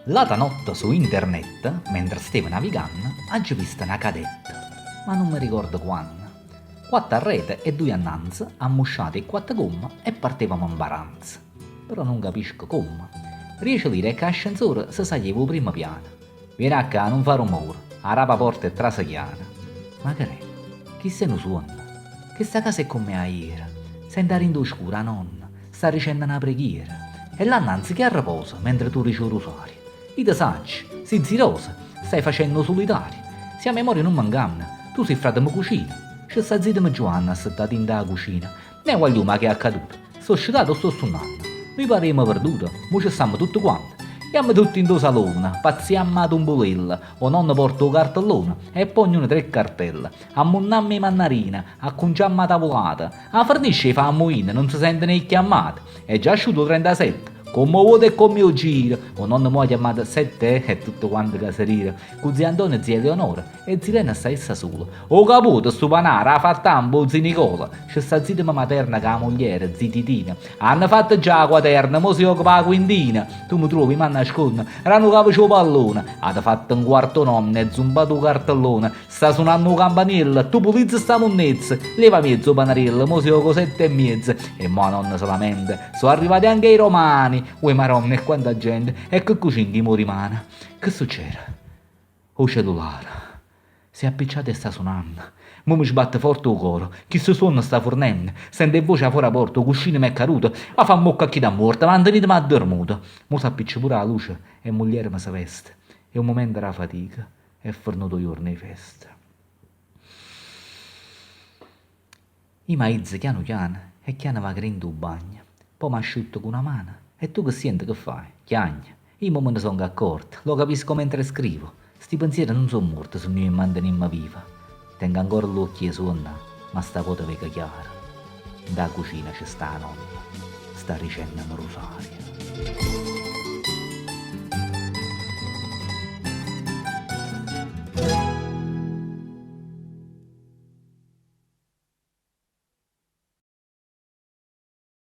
L'altra notte su internet, mentre stavo navigando, ho visto una cadetta, ma non mi ricordo quando. Quattro a rete e due annanzi, ammusciati e quattro gomme e partevamo in baranza. Però non capisco come. Riesce a dire che l'ascensore si saliva al primo piano. Vieni a qua, non fare rumore, a rapa porta è trasachiana. Ma che è? Chi se ne suona? Che sta casa è come a ieri. Senta rindo oscura, nonna, sta dicendo una preghiera. E l'annanzi che riposa mentre tu ricevi il rosario. I te saggi, si zirosa, stai facendo solitario. Se a memoria non mancanno, tu sei frate mi cucina. C'è sta zita mi Giovanna assettata in da cucina. Ne voglio ma che è accaduto. Sto scedato o sto suonando. Mi paremmo perduto, mo ci stiamo tutti quanti. Andiamo tutti in do salone, pazziamo ad un bulella, o nonno porta un cartellone e poi ognuno tre cartelle. Ammunnammo i mannarina, acconciammo la tavolata, a fornisce fa a moina, non si sente né chiamata. È già asciutto 37. Come vuoto e come io giro, o nonno mi ha chiamato 7 e tutto quanto caserire, con zia Antonio e zia Eleonora e zia Lena sta essa sola. O caputo sto panare, ha fatto ambo zia Nicola, c'è sta zia materna che la mogliere, zia Titina, hanno fatto già la quaterna, mo si occupa la quintina, tu mi trovi, ma nascondo, ranno capo c'ho pallone, hanno fatto un quarto nonno e zumbato un cartellone, sta suonando un campanello, tu pulizzi sta monnezza, leva mezzo panarello, mo si occupa 7 e mezzo, e mo nonna solamente, sono arrivati anche i romani. Ui maronna e quanta gente, e che cucini mo rimane? Che succede? O cellulare si è appicciato e sta suonando. Mo mi sbatte forte il cuore, chi si suona sta fornendo, sente voce fuori a porta, il cuscino mi è caduto, ma fa mocca a chi da morta, mantenetemi addormuto. Mo si appiccia pure la luce e mogliere mi si veste, è un momento della fatica, è fornuto giorno di festa. I maizzi chiano chiano e chiano va grindo il bagno, poi mi asciutto con una mano. E tu che senti che fai? Chiagna. Io me ne sono accorto, lo capisco mentre scrivo. Sti pensieri non sono morti se noi mantenimmo viva. Tengo ancora l'occhio suona, ma sta voce vega chiara. Da cucina c'è sta nonna, sta dicendo un rosario.